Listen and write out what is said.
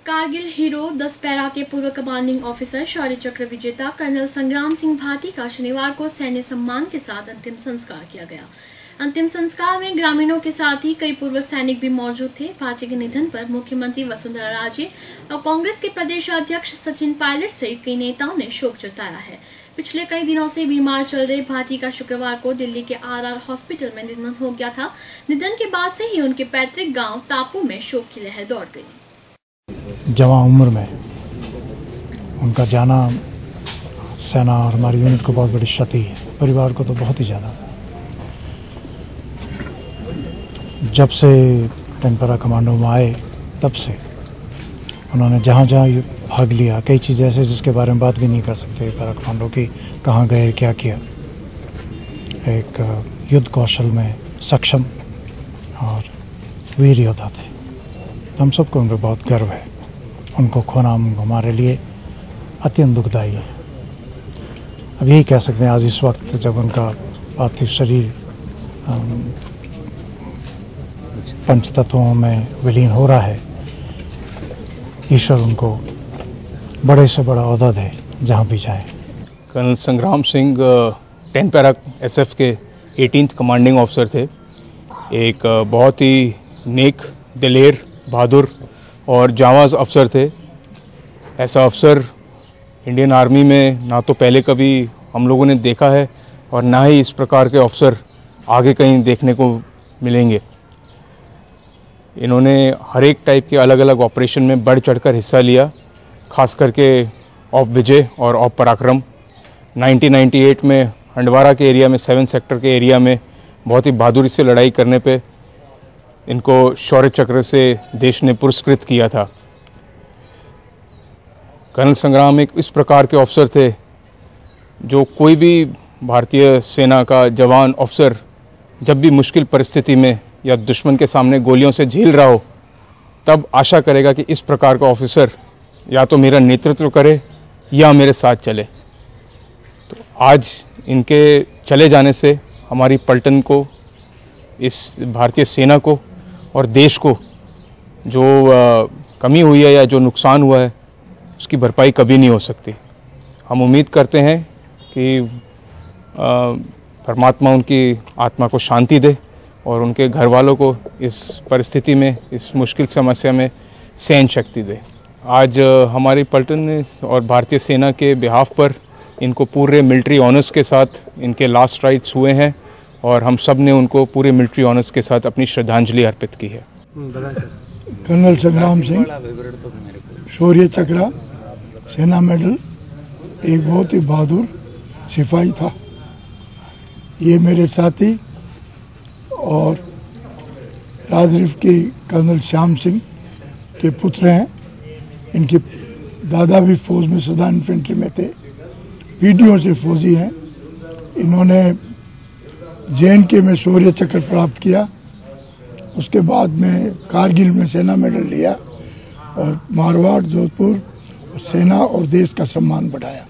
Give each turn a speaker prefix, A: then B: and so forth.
A: Kargil hero 10 para के पूर्व commanding officer शौर्य चक्र विजेता कर्नल संग्राम सिंह भाटी का शनिवार को सैन्य सम्मान के साथ अंतिम संस्कार किया गया। अंतिम संस्कार में ग्रामीणों के साथ ही कई पूर्व सैनिक भी मौजूद थे। भाटी के निधन पर मुख्यमंत्री वसुंधरा राजे और कांग्रेस के प्रदेश अध्यक्ष सचिन पायलट सहित कई नेताओं ने शोक जताया है। पिछले कई दिनों से बीमार चल रहे भाटी का शुक्रवार को दिल्ली के आरआर हॉस्पिटल में निधन हो गया था। निधन के बाद से ही उनके पैतृक गांव टापू में शोक की लहर दौड़ गई।
B: जवां उम्र में उनका जाना सेना और हमारी यूनिट को बहुत बड़ी क्षति है, परिवार को तो बहुत ही ज़्यादा। जब से 10 पैरा कमांडो में आए तब से उन्होंने जहाँ जहाँ भाग लिया, कई चीज़ें ऐसे जिसके बारे में बात भी नहीं कर सकते पैरा कमांडो की, कहाँ गए, क्या किया। एक युद्ध कौशल में सक्षम और वीर योद्धा थे। हम सबको उन पर बहुत गर्व है। उनको खोना हमारे लिए अत्यंत दुखदायी है। अब यही कह सकते हैं, आज इस वक्त जब उनका पार्थिव शरीर पंच तत्वों में विलीन हो रहा है, ईश्वर उनको बड़े से बड़ा ओहदा दे जहाँ भी जाए।
C: कर्नल संग्राम सिंह 10 पैरा SF के 18th कमांडिंग ऑफिसर थे। एक बहुत ही नेक, दिलेर, बहादुर और जांबाज अफसर थे। ऐसा अफसर इंडियन आर्मी में ना तो पहले कभी हम लोगों ने देखा है और ना ही इस प्रकार के अफसर आगे कहीं देखने को मिलेंगे। इन्होंने हर एक टाइप के अलग अलग ऑपरेशन में बढ़ चढ़कर हिस्सा लिया, खास करके ऑप विजय और ऑप पराक्रम। 1998 में हंडवारा के एरिया में 7 सेक्टर के एरिया में बहुत ही बहादुरी से लड़ाई करने पे इनको शौर्य चक्र से देश ने पुरस्कृत किया था। कर्नल संग्राम एक इस प्रकार के अफसर थे जो कोई भी भारतीय सेना का जवान अफसर जब भी मुश्किल परिस्थिति में या दुश्मन के सामने गोलियों से झेल रहा हो, तब आशा करेगा कि इस प्रकार का ऑफिसर या तो मेरा नेतृत्व करे या मेरे साथ चले। तो आज इनके चले जाने से हमारी पलटन को, इस भारतीय सेना को और देश को जो कमी हुई है या जो नुकसान हुआ है, उसकी भरपाई कभी नहीं हो सकती। हम उम्मीद करते हैं कि परमात्मा उनकी आत्मा को शांति दे और उनके घर वालों को इस परिस्थिति में, इस मुश्किल समस्या में सहन शक्ति दे। आज हमारी पलटन और भारतीय सेना के बिहाफ पर इनको पूरे मिलिट्री ऑनर्स के साथ इनके लास्ट राइट्स हुए हैं और हम सब ने उनको पूरे मिलिट्री ऑनर्स के साथ अपनी श्रद्धांजलि अर्पित की है।
D: कर्नल संग्राम सिंह शौर्य चक्र सेना मेडल, एक बहुत ही बहादुर सिपाही था। ये मेरे साथी और राजरिफ के कर्नल श्याम सिंह के पुत्र हैं। इनके दादा भी फौज में सदा इन्फेंट्री में थे, पीढ़ियों से फौजी हैं। इन्होंने JNK में शौर्य चक्र प्राप्त किया, उसके बाद में कारगिल में सेना मेडल लिया और मारवाड़, जोधपुर सेना और देश का सम्मान बढ़ाया।